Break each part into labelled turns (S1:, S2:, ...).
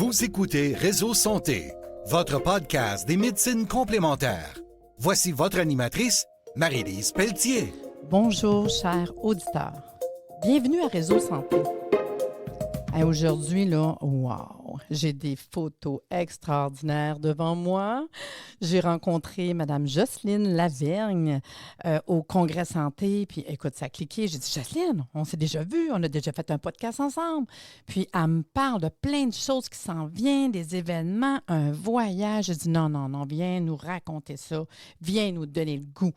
S1: Vous écoutez Réseau Santé, votre podcast des médecines complémentaires. Voici votre animatrice, Marie-Lise Pelletier.
S2: Bonjour, chers auditeurs. Bienvenue à Réseau Santé. Aujourd'hui, là, wow, j'ai des photos extraordinaires devant moi. J'ai rencontré Mme Jocelyne Lavergne au Congrès Santé. Puis, écoute, ça a cliqué. J'ai dit, Jocelyne, on s'est déjà vu, on a déjà fait un podcast ensemble. Puis, elle me parle de plein de choses qui s'en viennent, des événements, un voyage. J'ai dit, non, viens nous raconter ça. Viens nous donner le goût.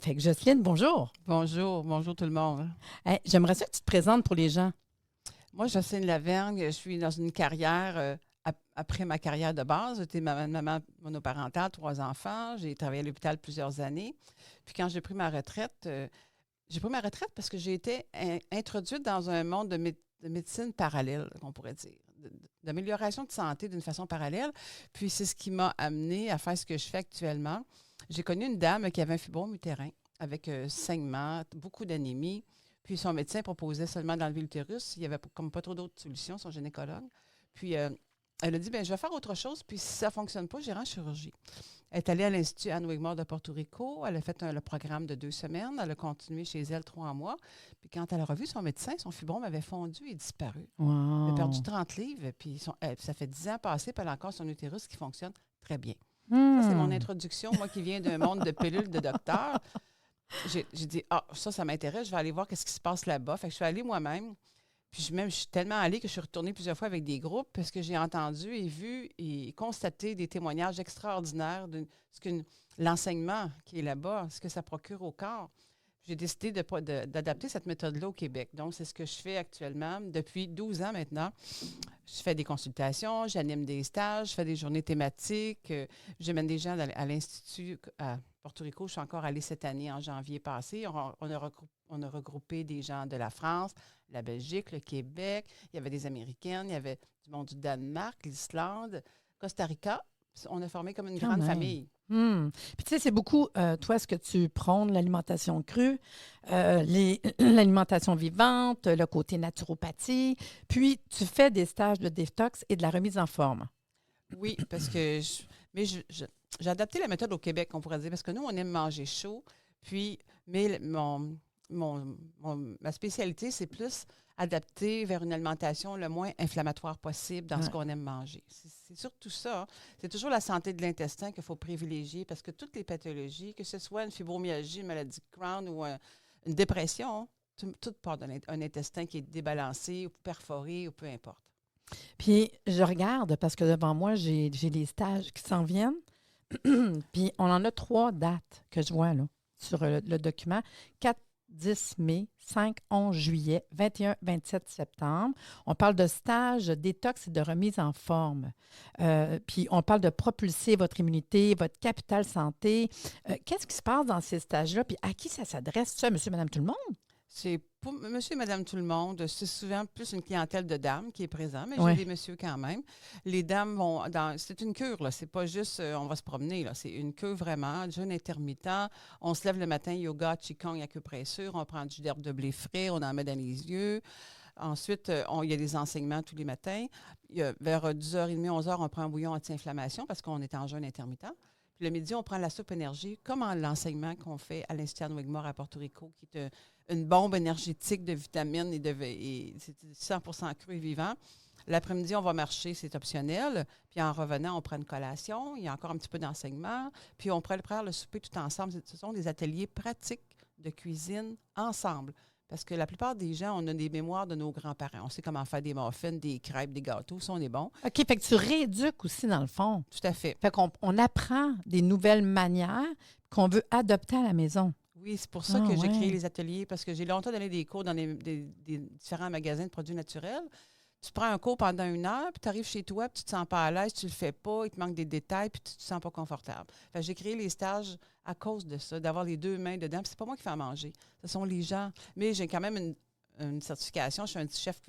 S2: Fait que, Jocelyne, bonjour.
S3: Bonjour tout le monde.
S2: Hey, j'aimerais ça que tu te présentes pour les gens.
S3: Moi, Jocelyne Lavergne, je suis dans une carrière, après ma carrière de base, j'étais maman monoparentale, 3 enfants, j'ai travaillé à l'hôpital plusieurs années. Puis quand j'ai pris ma retraite parce que j'ai été introduite dans un monde de médecine parallèle, on pourrait dire, d'amélioration de santé d'une façon parallèle. Puis c'est ce qui m'a amenée à faire ce que je fais actuellement. J'ai connu une dame qui avait un fibrome utérin avec saignement, beaucoup d'anémie. Puis son médecin proposait seulement d'enlever l'utérus. Il n'y avait comme pas trop d'autres solutions, son gynécologue. Puis elle a dit, bien, je vais faire autre chose, puis si ça ne fonctionne pas, j'irai en chirurgie. Elle est allée à l'Institut Anne Wigmore de Porto Rico. Elle a fait le programme de 2 semaines. Elle a continué chez elle 3 mois. Puis quand elle a revu son médecin, son fibrome avait fondu et disparu.
S2: Wow.
S3: Elle a perdu 30 livres. Puis ça fait 10 ans passés, puis elle a encore son utérus qui fonctionne très bien. Ça, c'est mon introduction, moi qui viens d'un monde de pilules de docteur. J'ai dit, ça m'intéresse, je vais aller voir qu'est-ce qui se passe là-bas. Fait que je suis allée moi-même. Puis je suis tellement allée que je suis retournée plusieurs fois avec des groupes parce que j'ai entendu et vu et constaté des témoignages extraordinaires de l'enseignement qui est là-bas, ce que ça procure au corps. J'ai décidé d'adapter cette méthode-là au Québec. Donc, c'est ce que je fais actuellement depuis 12 ans maintenant. Je fais des consultations, j'anime des stages, je fais des journées thématiques, j'amène des gens à l'Institut à Porto Rico. Je suis encore allée cette année en janvier passé. On a regroupé des gens de la France, la Belgique, le Québec. Il y avait des Américaines, il y avait du monde du Danemark, l'Islande, Costa Rica. On a formé comme une grande famille.
S2: Puis tu sais, c'est beaucoup, toi, ce que tu prônes, l'alimentation crue, l'alimentation vivante, le côté naturopathie. Puis tu fais des stages de détox et de la remise en forme.
S3: Oui, parce que j'ai adapté la méthode au Québec, on pourrait dire, parce que nous, on aime manger chaud. Puis, mais ma spécialité, c'est plus adapter vers une alimentation le moins inflammatoire possible dans ce qu'on aime manger. C'est surtout ça. C'est toujours la santé de l'intestin qu'il faut privilégier parce que toutes les pathologies, que ce soit une fibromyalgie, une maladie de Crohn ou une dépression, tout part d'un intestin qui est débalancé ou perforé ou peu importe.
S2: Puis je regarde parce que devant moi, j'ai des stages qui s'en viennent. Puis on en a 3 dates que je vois là sur le document. 4-10 mai, 5-11 juillet, 21-27 septembre. On parle de stage détox et de remise en forme. Puis on parle de propulser votre immunité, votre capital santé. Qu'est-ce qui se passe dans ces stages-là? Puis à qui ça s'adresse? Ça, monsieur, madame, tout le monde?
S3: C'est pour monsieur et madame tout le monde. C'est souvent plus une clientèle de dames qui est présente, mais j'ai des messieurs quand même. Les dames vont c'est une cure, là. C'est pas juste on va se promener, là. C'est une cure vraiment, jeûne intermittent. On se lève le matin, yoga, qigong, acupressure, on prend du jus d'herbe de blé frais, on en met dans les yeux. Ensuite, il y a des enseignements tous les matins. Vers 10h30, 11h, on prend un bouillon anti-inflammation parce qu'on est en jeûne intermittent. Puis le midi, on prend la soupe énergie, comme l'enseignement qu'on fait à l'Institut Anne Wigmore à Porto Rico, qui est une bombe énergétique de vitamines et c'est 100% cru et vivant. L'après-midi, on va marcher, c'est optionnel. Puis en revenant, on prend une collation. Il y a encore un petit peu d'enseignement. Puis on prépare le souper tout ensemble. Ce sont des ateliers pratiques de cuisine ensemble. Parce que la plupart des gens, on a des mémoires de nos grands-parents. On sait comment faire des muffins, des crêpes, des gâteaux. Ça, on est bon.
S2: OK, fait que tu rééduques aussi, dans le fond.
S3: Tout à fait.
S2: Fait qu'on apprend des nouvelles manières qu'on veut adopter à la maison.
S3: Oui, c'est pour ça que j'ai créé les ateliers, parce que j'ai longtemps donné des cours dans des différents magasins de produits naturels. Tu prends un cours pendant 1 heure, puis tu arrives chez toi, puis tu te sens pas à l'aise, tu le fais pas, il te manque des détails, puis tu te sens pas confortable. Fait que j'ai créé les stages à cause de ça, d'avoir les 2 mains dedans. Puis c'est pas moi qui fais à manger, ce sont les gens. Mais j'ai quand même une certification, je suis un petit chef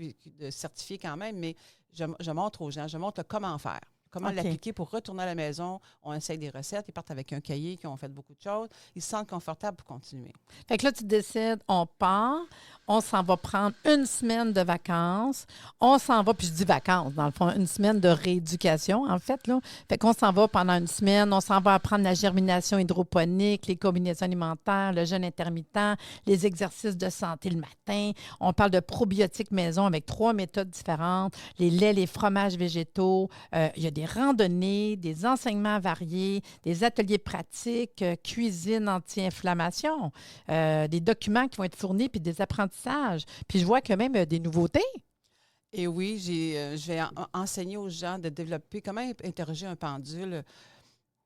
S3: certifié quand même, mais je montre aux gens, je montre comment faire. Comment l'appliquer pour retourner à la maison. On essaye des recettes. Ils partent avec un cahier qui ont fait beaucoup de choses. Ils se sentent confortables pour continuer.
S2: Fait que là, tu décides, on part, on s'en va prendre une semaine de vacances. On s'en va, puis je dis vacances, dans le fond, une semaine de rééducation, en fait, là. Fait qu'on s'en va pendant une semaine. On s'en va apprendre la germination hydroponique, les combinaisons alimentaires, le jeûne intermittent, les exercices de santé le matin. On parle de probiotiques maison avec 3 méthodes différentes, les laits, les fromages végétaux. Il y a des randonnées, des enseignements variés, des ateliers pratiques, cuisine anti-inflammation, des documents qui vont être fournis, puis des apprentissages. Puis je vois que même des nouveautés.
S3: Et oui, je vais enseigner aux gens de développer comment interroger un pendule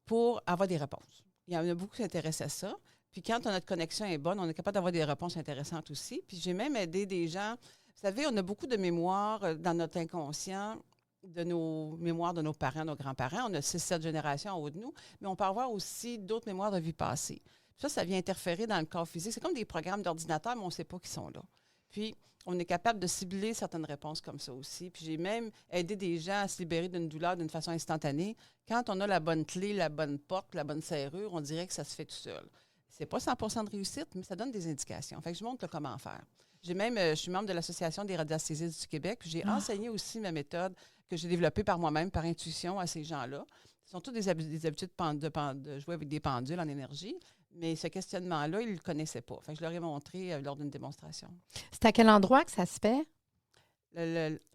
S3: pour avoir des réponses. Il y en a beaucoup qui s'intéressent à ça. Puis quand notre connexion est bonne, on est capable d'avoir des réponses intéressantes aussi. Puis j'ai même aidé des gens. Vous savez, on a beaucoup de mémoires dans notre inconscient, de nos mémoires de nos parents, nos grands-parents. On a 6-7 générations en haut de nous, mais on peut avoir aussi d'autres mémoires de vie passée. Ça vient interférer dans le corps physique. C'est comme des programmes d'ordinateur, mais on ne sait pas qu'ils sont là. Puis, on est capable de cibler certaines réponses comme ça aussi. Puis, j'ai même aidé des gens à se libérer d'une douleur d'une façon instantanée. Quand on a la bonne clé, la bonne porte, la bonne serrure, on dirait que ça se fait tout seul. C'est pas 100% de réussite, mais ça donne des indications. Fait que je montre comment faire. Je suis membre de l'Association des radiesthésistes du Québec. Puis j'ai enseigné aussi ma méthode que j'ai développée par moi-même, par intuition, à ces gens-là. Ce sont tous des habitudes de jouer avec des pendules en énergie. Mais ce questionnement-là, ils ne le connaissaient pas. Fait que je leur ai montré lors d'une démonstration.
S2: C'est à quel endroit que ça se fait?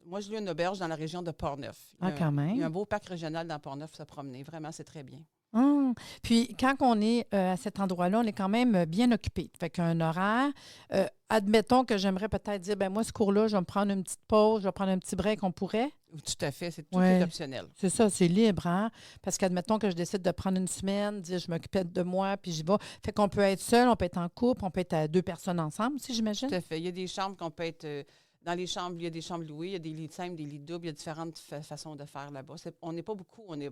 S3: Moi, je loue une auberge dans la région de Portneuf.
S2: Quand même.
S3: Il y a un beau parc régional dans Portneuf pour se promener. Vraiment, c'est très bien.
S2: Puis, quand on est à cet endroit-là, on est quand même bien occupé. Fait qu'un horaire, admettons que j'aimerais peut-être dire, moi, ce cours-là, je vais me prendre une petite pause, je vais prendre un petit break, on pourrait?
S3: Tout à fait. Tout est optionnel.
S2: C'est ça, c'est libre, hein? Parce qu'admettons que je décide de prendre une semaine, dire je m'occupe de moi, puis j'y vais. Fait qu'on peut être seul, on peut être en couple, on peut être à 2 personnes ensemble, si j'imagine?
S3: Tout à fait. Il y a des chambres qu'on peut être... dans les chambres, il y a des chambres louées, il y a des lits simples, des lits doubles, il y a différentes façons de faire là-bas. On n'est pas beaucoup, on ne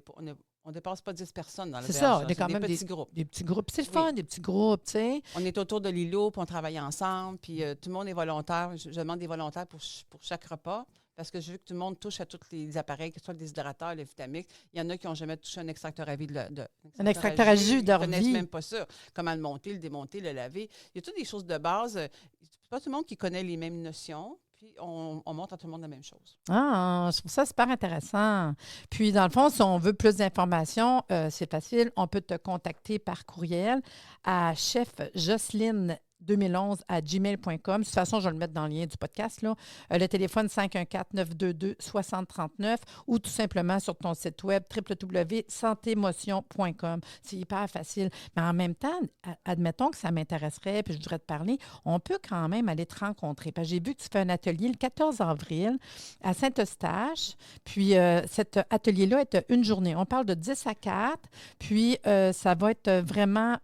S3: dépasse pas 10 personnes dans l'auberge.
S2: C'est ça, on est quand même
S3: des petits groupes.
S2: Des petits groupes. C'est le fun, des petits groupes, tu sais.
S3: On est autour de l'îlot, puis on travaille ensemble, puis tout le monde est volontaire. Je demande des volontaires pour chaque repas, parce que je veux que tout le monde touche à tous les appareils, que ce soit le déshydrateur, le vitamix. Il y en a qui n'ont jamais touché un extracteur à vie
S2: un extracteur à jus de leur vie.
S3: Ils ne connaissent même pas ça. Comment le monter, le démonter, le laver. Il y a toutes des choses de base. C'est pas tout le monde qui connaît les mêmes notions. Puis, on montre à tout le monde la même chose.
S2: Je trouve ça super intéressant. Puis, dans le fond, si on veut plus d'informations, c'est facile. On peut te contacter par courriel à chefjocelyne2011@gmail.com. De toute façon, je vais le mettre dans le lien du podcast, là. Le téléphone 514-922-6039 ou tout simplement sur ton site web www.santémotion.com. C'est hyper facile. Mais en même temps, admettons que ça m'intéresserait puis je voudrais te parler, on peut quand même aller te rencontrer. Parce que j'ai vu que tu fais un atelier le 14 avril à Saint-Eustache. Puis cet atelier-là est une journée. On parle de 10 à 4. Puis ça va être vraiment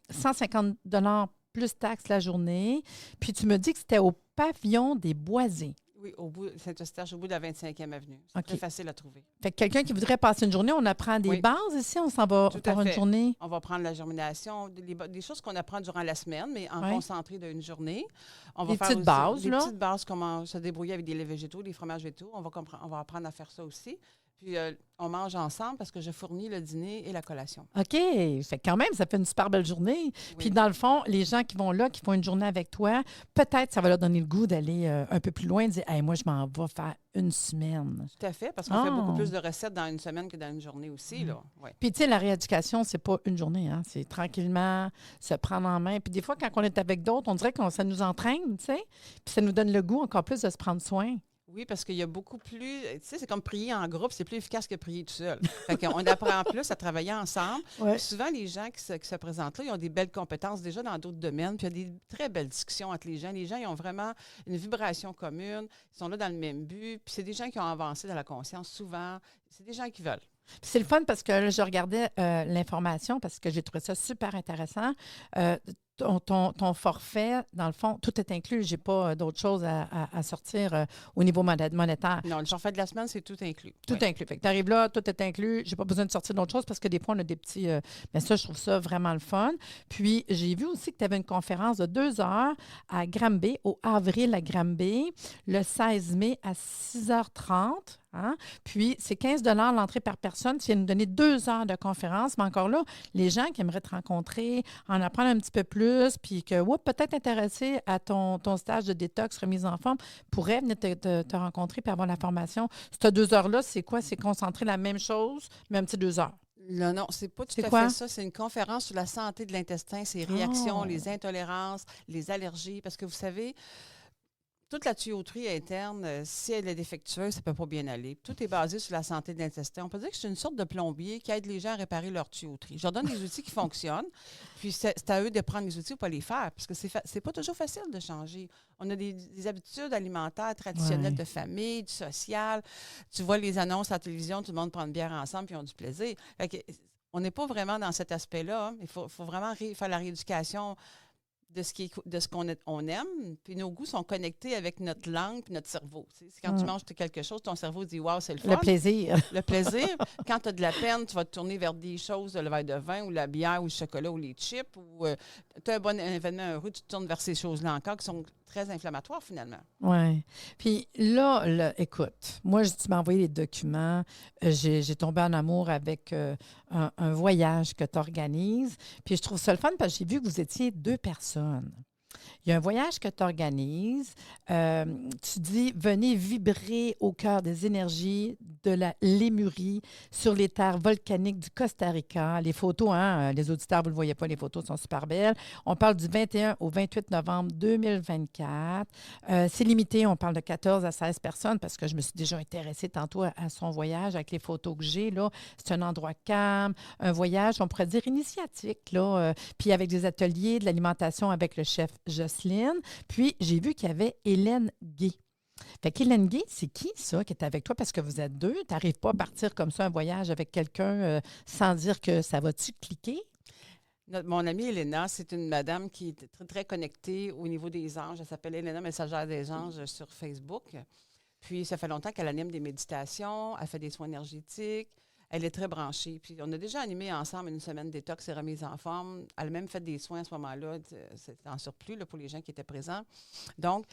S2: 150 $ plus taxes la journée. Puis tu me dis que c'était au pavillon des Boisés.
S3: Oui, au bout de Saint-Eustache, au bout de la 25e avenue. C'est très facile à trouver.
S2: Fait que quelqu'un qui voudrait passer une journée, on apprend des bases ici, on s'en va faire une journée.
S3: On va prendre la germination, des choses qu'on apprend durant la semaine, mais en concentré d'une journée. On va faire
S2: petites bases,
S3: des petites bases, comment se débrouiller avec des laits végétaux, des fromages végétaux. On va apprendre à faire ça aussi. Puis, on mange ensemble parce que je fournis le dîner et la collation. OK.
S2: Fait quand même, ça fait une super belle journée. Oui. Puis, dans le fond, les gens qui vont là, qui font une journée avec toi, peut-être ça va leur donner le goût d'aller un peu plus loin et dire hey, moi, je m'en vais faire une semaine.
S3: Tout à fait, parce qu'on fait beaucoup plus de recettes dans une semaine que dans une journée aussi. Là. Ouais.
S2: Puis, tu sais, la rééducation, c'est pas une journée. Hein? C'est tranquillement se prendre en main. Puis, des fois, quand on est avec d'autres, on dirait que ça nous entraîne, tu sais. Puis, ça nous donne le goût encore plus de se prendre soin.
S3: Oui, parce qu'il y a beaucoup plus... Tu sais, c'est comme prier en groupe, c'est plus efficace que prier tout seul. Fait qu'on apprend plus à travailler ensemble. Ouais. Souvent, les gens qui se présentent là, ils ont des belles compétences déjà dans d'autres domaines, puis il y a des très belles discussions entre les gens. Les gens, ils ont vraiment une vibration commune, ils sont là dans le même but, puis c'est des gens qui ont avancé dans la conscience souvent. C'est des gens qui veulent.
S2: Puis c'est le fun parce que là, je regardais l'information parce que j'ai trouvé ça super intéressant. Ton forfait, dans le fond, tout est inclus. Je n'ai pas d'autres choses à sortir au niveau monétaire.
S3: Non, le forfait de la semaine, c'est tout inclus.
S2: Tout inclus. Fait que tu arrives là, tout est inclus. Je n'ai pas besoin de sortir d'autres choses parce que des fois, on a des petits... mais ça, je trouve ça vraiment le fun. Puis, j'ai vu aussi que tu avais une conférence de 2 heures à Granby, au Avril à Granby, le 16 mai à 6h30. Hein? Puis, c'est 15 l'entrée par personne. Tu viens nous donner 2 heures de conférence. Mais encore là, les gens qui aimeraient te rencontrer, en apprendre un petit peu plus, puis que, peut-être intéressés à ton stage de détox, remise en forme, pourraient venir te rencontrer puis avoir la formation. Ces 2 heures-là, c'est quoi? C'est concentrer la même chose, mais un petit 2 heures.
S3: Non, c'est pas tout à fait ça. C'est une conférence sur la santé de l'intestin, ses réactions, les intolérances, les allergies. Parce que vous savez, toute la tuyauterie interne, si elle est défectueuse, ça ne peut pas bien aller. Tout est basé sur la santé de l'intestin. On peut dire que c'est une sorte de plombier qui aide les gens à réparer leur tuyauterie. Je leur donne des outils qui fonctionnent, puis c'est à eux de prendre les outils ou pas les faire, parce que c'est pas toujours facile de changer. On a des habitudes alimentaires traditionnelles de famille, du social. Tu vois les annonces à la télévision, tout le monde prend une bière ensemble puis ils ont du plaisir. Fait que, on n'est pas vraiment dans cet aspect-là. Il faut vraiment faire la rééducation de ce qu'on aime, puis nos goûts sont connectés avec notre langue puis notre cerveau. C'est quand tu manges quelque chose, ton cerveau dit « wow, c'est le fun ».
S2: Le plaisir.
S3: Le plaisir. Quand tu as de la peine, tu vas te tourner vers des choses, le verre de vin ou la bière ou le chocolat ou les chips. Ou tu as un événement heureux, tu te tournes vers ces choses-là encore qui sont très inflammatoires finalement.
S2: Oui. Puis là, écoute, moi, tu m'as envoyé les documents. J'ai tombé en amour avec un voyage que tu organises. Puis je trouve ça le fun parce que j'ai vu que vous étiez 2 personnes. Il y a un voyage que tu organises. Tu dis, venez vibrer au cœur des énergies de la Lémurie sur les terres volcaniques du Costa Rica. Les photos, les auditeurs, vous ne le voyez pas, les photos sont super belles. On parle du 21 au 28 novembre 2024. C'est limité, on parle de 14 à 16 personnes parce que je me suis déjà intéressée tantôt à son voyage avec les photos que j'ai. Là. C'est un endroit calme, un voyage, on pourrait dire initiatique, là, puis avec des ateliers, de l'alimentation avec le chef Jocelyne. Puis, j'ai vu qu'il y avait Hélène Gay. Fait qu'Hélène Gay, c'est qui, ça, qui est avec toi? Parce que vous êtes 2. Tu n'arrives pas à partir comme ça un voyage avec quelqu'un sans dire que ça va-tu cliquer?
S3: Mon amie Elena, c'est une madame qui est très, très connectée au niveau des anges. Elle s'appelle Elena Messagère des anges sur Facebook. Puis, ça fait longtemps qu'elle anime des méditations, elle fait des soins énergétiques. Elle est très branchée. Puis, on a déjà animé ensemble une semaine détox et remise en forme. Elle a même fait des soins à ce moment-là. C'était en surplus là, pour les gens qui étaient présents. Donc,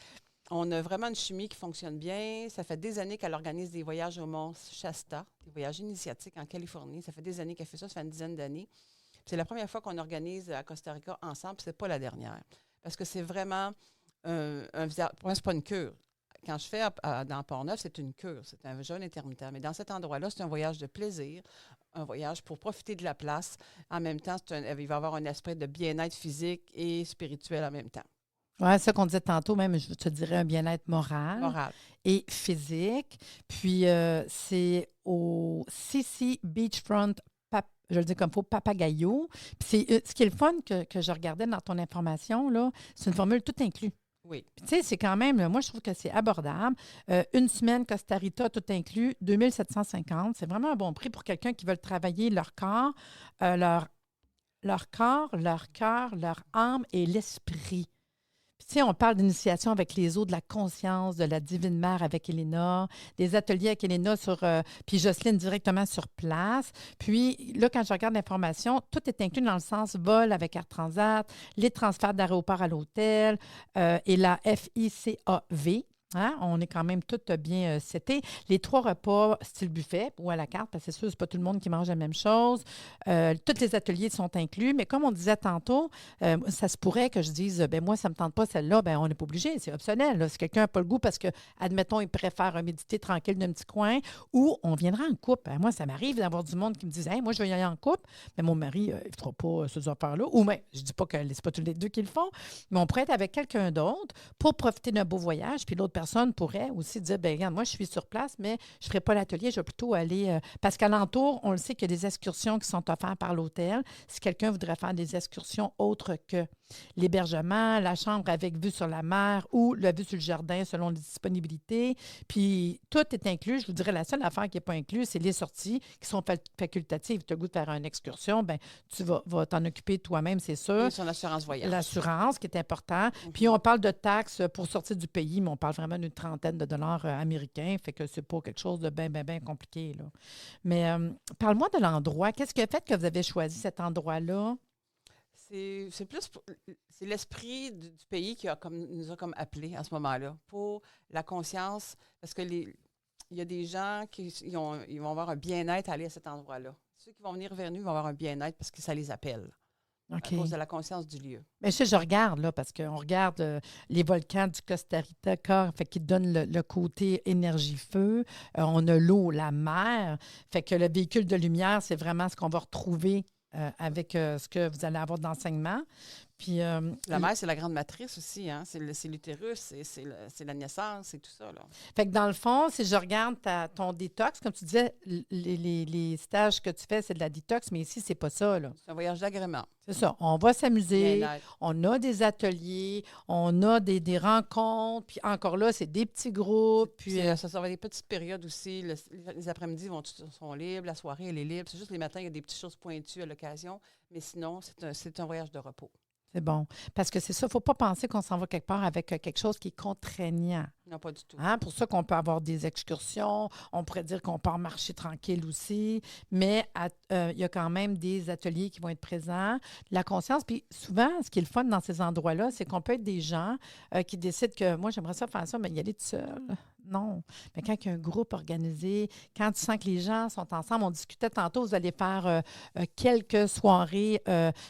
S3: on a vraiment une chimie qui fonctionne bien. Ça fait des années qu'elle organise des voyages au Mont Shasta, des voyages initiatiques en Californie. Ça fait des années qu'elle fait ça. Ça fait une dizaine d'années. C'est la première fois qu'on organise à Costa Rica ensemble. Puis, c'est pas la dernière. Parce que c'est vraiment un visage. Pour moi, c'est pas une cure. Quand je fais dans Port-Neuf, c'est une cure, c'est un jeûne intermittent. Mais dans cet endroit-là, c'est un voyage de plaisir, un voyage pour profiter de la place. En même temps, il va y avoir un esprit de bien-être physique et spirituel en même temps.
S2: Oui, c'est ça qu'on disait tantôt, même, je te dirais un bien-être moral et physique. Puis, c'est au CC Beachfront, je le dis comme il faut, Papagayo. Puis, ce qui est le fun que je regardais dans ton information, là, c'est une formule tout inclus.
S3: Oui.
S2: Puis, tu sais, c'est quand même, moi, je trouve que c'est abordable. Une semaine Costa Rica, tout inclus, 2750. C'est vraiment un bon prix pour quelqu'un qui veut travailler leur corps, leur corps, leur cœur, leur âme et l'esprit. Puis, tu sais, on parle d'initiation avec les eaux de la conscience, de la divine mère avec Elena, des ateliers avec Elena puis Jocelyne directement sur place. Puis là, quand je regarde l'information, tout est inclus dans le sens vol avec Air Transat, les transferts d'aéroport à l'hôtel et la FICAV. Hein? On est quand même toutes bien setés. Les 3 repas style buffet ou à la carte, parce que c'est sûr, c'est pas tout le monde qui mange la même chose. Tous les ateliers sont inclus, mais comme on disait tantôt, ça se pourrait que je dise, moi, ça ne me tente pas celle-là, on n'est pas obligé, c'est optionnel. Là. Si quelqu'un n'a pas le goût parce que, admettons, il préfère méditer tranquille d'un petit coin, ou on viendra en couple. Moi, ça m'arrive d'avoir du monde qui me dit, moi, je vais y aller en couple, mais mon mari, il ne fera pas ces affaires-là. Ou même, je ne dis pas que c'est pas tous les 2 qui le font, mais on pourrait être avec quelqu'un d'autre pour profiter d'un beau voyage, puis l'autre personne pourrait aussi dire, regarde, moi, je suis sur place, mais je ne ferai pas l'atelier, je vais plutôt aller... parce qu'alentour, on le sait qu'il y a des excursions qui sont offertes par l'hôtel. Si quelqu'un voudrait faire des excursions autres que l'hébergement, la chambre avec vue sur la mer ou la vue sur le jardin selon les disponibilités. Puis, tout est inclus. Je vous dirais, la seule affaire qui n'est pas incluse, c'est les sorties qui sont facultatives. Tu as le goût de faire une excursion, tu vas t'en occuper toi-même, c'est sûr.
S3: Et son assurance voyage.
S2: L'assurance, qui est important. Puis, on parle de taxes pour sortir du pays, mais on parle vraiment d'une trentaine de dollars américains. Fait que c'est pas quelque chose de bien compliqué, là. Mais parle-moi de l'endroit. Qu'est-ce qui a fait que vous avez choisi cet endroit-là?
S3: C'est plus c'est l'esprit du pays qui nous a comme appelés à ce moment-là pour la conscience, parce que il il y a des gens qui ils vont avoir un bien-être à aller à cet endroit-là. Ceux qui vont venir vers nous vont avoir un bien-être parce que ça les appelle.
S2: OK.
S3: À cause de la conscience du lieu.
S2: Mais je regarde, là, parce qu'on regarde les volcans du Costa Rica, fait qu'ils donnent le côté énergie-feu. On a l'eau, la mer. Fait que le véhicule de lumière, c'est vraiment ce qu'on va retrouver avec ce que vous allez avoir d'enseignement. Puis,
S3: la mère, c'est la grande matrice aussi. Hein? C'est l'utérus, c'est la naissance, c'est tout ça. Là.
S2: Fait que dans le fond, si je regarde ton détox, comme tu disais, les stages que tu fais, c'est de la détox, mais ici, c'est pas ça. Là.
S3: C'est un voyage d'agrément.
S2: C'est ça. On va s'amuser,
S3: Bien-être.
S2: on a des ateliers, on a des rencontres, puis encore là, c'est des petits groupes. Puis,
S3: Ça va être des petites périodes aussi. Les après-midi sont libres, la soirée, elle est libre. C'est juste les matins, il y a des petites choses pointues à l'occasion. Mais sinon, c'est un voyage de repos.
S2: c'est bon. Parce que c'est ça, il ne faut pas penser qu'on s'en va quelque part avec quelque chose qui est contraignant.
S3: Non, pas du tout.
S2: Hein? Pour ça qu'on peut avoir des excursions, on pourrait dire qu'on part marcher tranquille aussi, mais il y a quand même des ateliers qui vont être présents. La conscience, puis souvent, ce qui est le fun dans ces endroits-là, c'est qu'on peut être des gens qui décident que moi, j'aimerais ça faire ça, mais y aller tout seul. Non. Mais quand il y a un groupe organisé, quand tu sens que les gens sont ensemble, on discutait tantôt, vous allez faire quelques soirées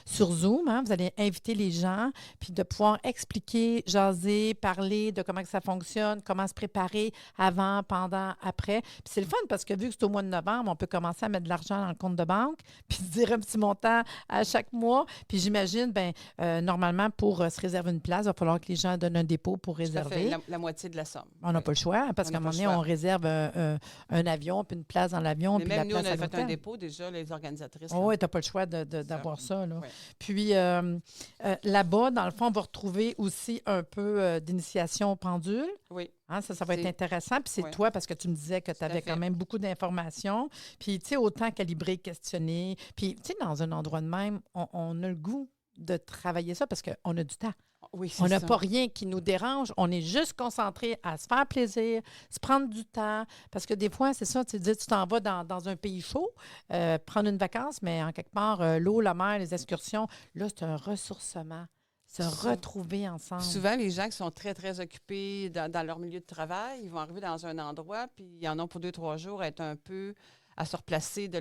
S2: sur Zoom. Hein? Vous allez inviter les gens, puis de pouvoir expliquer, jaser, parler de comment que ça fonctionne, comment se préparer avant, pendant, après. Puis c'est le fun parce que vu que c'est au mois de novembre, on peut commencer à mettre de l'argent dans le compte de banque, puis se dire un petit montant à chaque mois. Puis j'imagine, normalement, pour se réserver une place, il va falloir que les gens donnent un dépôt pour réserver.
S3: Tout à fait, la moitié de la somme.
S2: On n'a pas le choix, parce qu'à un moment donné, on réserve un avion, puis une place dans l'avion,
S3: Mais
S2: puis
S3: même
S2: la
S3: nous,
S2: place
S3: on
S2: à
S3: a fait un
S2: l'hôtel.
S3: dépôt déjà, les organisatrices.
S2: Oh, oui, tu n'as pas le choix d'avoir ça. Là.
S3: Ouais.
S2: Puis là-bas, dans le fond, on va retrouver aussi un peu d'initiation au pendule.
S3: Oui.
S2: Hein, ça va être intéressant. Puis c'est toi, parce que tu me disais que tu avais quand même beaucoup d'informations. Puis, tu sais, autant calibrer, questionner. Puis, tu sais, dans un endroit de même, on a le goût de travailler ça parce qu'on a du temps.
S3: Oui,
S2: on n'a pas rien qui nous dérange. On est juste concentré à se faire plaisir, se prendre du temps. Parce que des fois, c'est ça, tu dis, tu t'en vas dans un pays chaud, prendre une vacance, mais en quelque part, l'eau, la mer, les excursions, là, c'est un ressourcement. Se retrouver ensemble.
S3: Souvent, les gens qui sont très, très occupés dans leur milieu de travail, ils vont arriver dans un endroit, puis ils en ont pour 2-3 jours à être un peu à se replacer de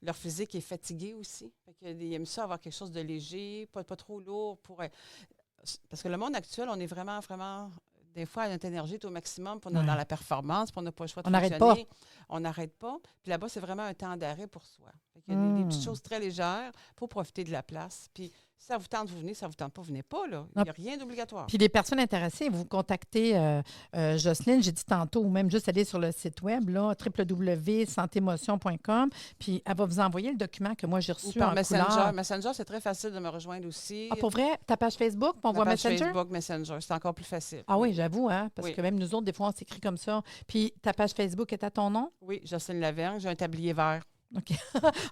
S3: leur physique est fatigué aussi. Ils aiment ça avoir quelque chose de léger, pas trop lourd. Parce que le monde actuel, on est vraiment, vraiment, des fois, notre énergie est au maximum pour dans la performance, puis on n'a pas le choix de fonctionner. On n'arrête pas. Puis là-bas, c'est vraiment un temps d'arrêt pour soi. Il y a des petites choses très légères pour profiter de la place. Puis si ça vous tente, vous venez. Si ça ne vous tente pas, vous venez pas. Là. Il n'y a rien d'obligatoire.
S2: Puis les personnes intéressées, vous contactez Jocelyne, j'ai dit tantôt, ou même juste aller sur le site web, www.santémotion.com, puis elle va vous envoyer le document que moi j'ai reçu
S3: par
S2: en
S3: Messenger.
S2: couleur.
S3: Messenger, c'est très facile de me rejoindre aussi.
S2: Ah, pour vrai? Ta page Facebook, puis on voit Messenger?
S3: Facebook, Messenger, c'est encore plus facile.
S2: Ah oui, j'avoue, hein, parce que même nous autres, des fois, on s'écrit comme ça. Puis ta page Facebook est à ton nom?
S3: Oui, Jocelyne Lavergne, j'ai un tablier vert.
S2: OK.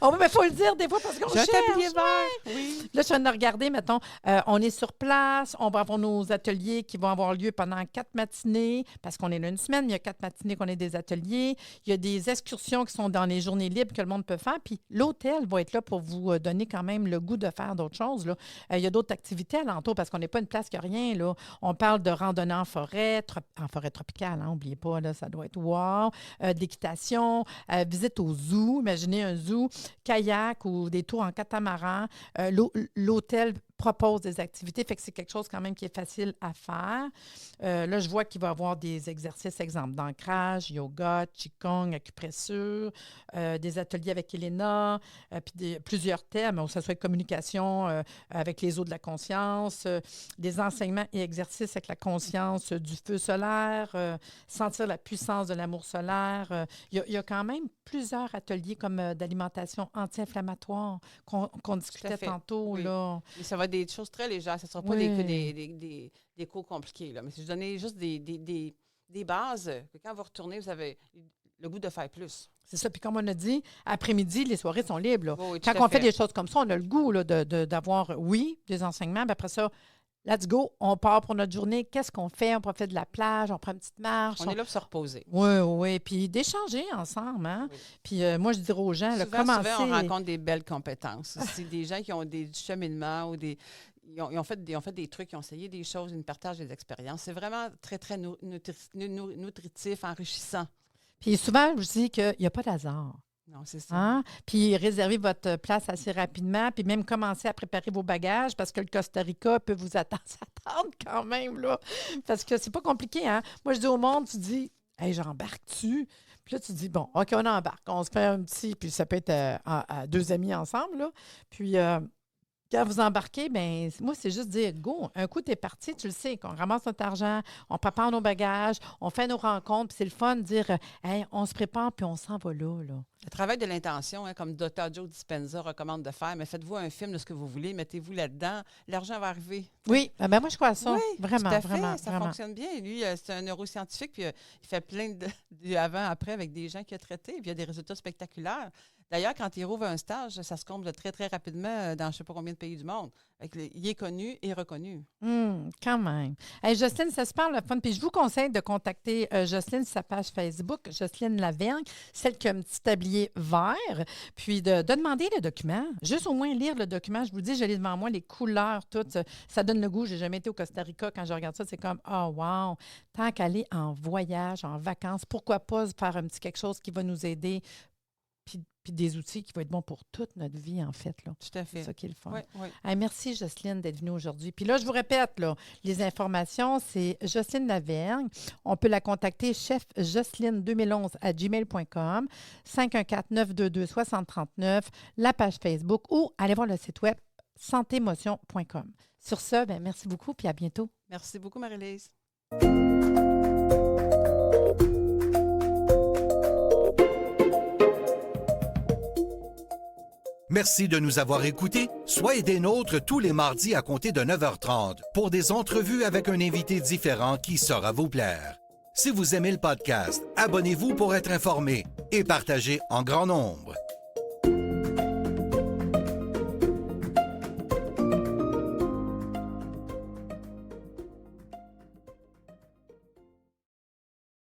S2: Oh, mais il faut le dire des fois parce qu'on cherche.
S3: J'ai un tablier vert, oui.
S2: Là, je suis en train de regarder, mettons, on est sur place, on va avoir nos ateliers qui vont avoir lieu pendant 4 matinées, parce qu'on est là une semaine, il y a 4 matinées qu'on est des ateliers. Il y a des excursions qui sont dans les journées libres que le monde peut faire, puis l'hôtel va être là pour vous donner quand même le goût de faire d'autres choses. Là. Il y a d'autres activités alentour, parce qu'on n'est pas une place qui a rien. Là. On parle de randonnée en forêt tropicale, n'oubliez pas, là, ça doit être wow, d'équitation, visite au zoo, imaginez un zoo, kayak ou des tours en catamaran. L'hôtel propose des activités, fait que c'est quelque chose quand même qui est facile à faire. Là, je vois qu'il va y avoir des exercices, exemple, d'ancrage, yoga, qigong, acupressure, des ateliers avec Elena, puis plusieurs thèmes, que ce soit communication avec les eaux de la conscience, des enseignements et exercices avec la conscience du feu solaire, sentir la puissance de l'amour solaire. Il y a quand même plusieurs ateliers comme d'alimentation anti-inflammatoire qu'on discutait tantôt.
S3: Oui.
S2: Là.
S3: Mais ça va être des choses très légères. Ce ne sera pas des cours compliqués. Là. Mais si je donnais juste des bases, que quand vous retournez, vous avez le goût de faire plus.
S2: C'est ça. Puis comme on a dit, après-midi, les soirées sont libres. Là.
S3: Oui,
S2: quand on fait des choses comme ça, on a le goût là, d'avoir, des enseignements. Puis après ça, let's go, on part pour notre journée. Qu'est-ce qu'on fait? On profite de la plage, on prend une petite marche.
S3: On est là pour se reposer.
S2: Oui. Puis d'échanger ensemble. Hein? Oui. Puis moi, je dirais aux gens,
S3: souvent, on rencontre des belles compétences. C'est des gens qui ont des cheminements ou ils ont fait des trucs, ils ont essayé des choses, ils nous partagent des expériences. C'est vraiment très, très nutritif, enrichissant.
S2: Puis souvent, je dis qu'il n'y a pas d'hasard.
S3: Non, c'est ça.
S2: Hein? Puis réservez votre place assez rapidement, puis même commencer à préparer vos bagages parce que le Costa Rica peut vous attendre quand même, là. Parce que c'est pas compliqué, hein? Moi, je dis au monde, tu dis, hey, j'embarque-tu? Puis là, tu dis, bon, OK, on embarque. On se fait un petit, puis ça peut être à 2 amis ensemble, là. Puis quand vous embarquez, bien, moi, c'est juste dire go. Un coup, tu es parti, tu le sais, qu'on ramasse notre argent, on prépare nos bagages, on fait nos rencontres, puis c'est le fun de dire hey, on se prépare, puis on s'en va là.
S3: Le travail de l'intention, hein, comme Dr. Joe Dispenza recommande de faire, mais faites-vous un film de ce que vous voulez, mettez-vous là-dedans, l'argent va arriver.
S2: Oui, ben moi, je crois à ça.
S3: Oui,
S2: vraiment,
S3: tout à fait,
S2: vraiment.
S3: ça fonctionne bien. Lui, c'est un neuroscientifique, puis il fait plein de avant-après avec des gens qu'il a traités, puis il y a des résultats spectaculaires. D'ailleurs, quand il rouvre un stage, ça se comble très, très rapidement dans je ne sais pas combien de pays du monde. Il est connu et reconnu.
S2: Quand même. Hey, Jocelyne, c'est super le fun. Puis je vous conseille de contacter Jocelyne sur sa page Facebook, Jocelyne Lavergne, celle qui a un petit tablier vert, puis de demander le document. Juste au moins lire le document. Je vous dis, je l'ai devant moi, les couleurs, toutes. Ça donne le goût. Je n'ai jamais été au Costa Rica. Quand je regarde ça, c'est comme, oh, wow! Tant qu'aller en voyage, en vacances, pourquoi pas faire un petit quelque chose qui va nous aider? Puis des outils qui vont être bons pour toute notre vie, en fait. Là.
S3: Tout à fait.
S2: C'est ça qui est le fun.
S3: Oui, oui.
S2: Hey, merci, Jocelyne, d'être venue aujourd'hui. Puis là, je vous répète, là, les informations, c'est Jocelyne Lavergne. On peut la contacter chefjocelyne2011@gmail.com, 514-922-6039, la page Facebook ou allez voir le site web santémotion.com. Sur ce, bien, merci beaucoup puis à bientôt.
S3: Merci beaucoup, Marie-Lise.
S1: Merci de nous avoir écoutés. Soyez des nôtres tous les mardis à compter de 9h30 pour des entrevues avec un invité différent qui saura vous plaire. Si vous aimez le podcast, abonnez-vous pour être informé et partagez en grand nombre.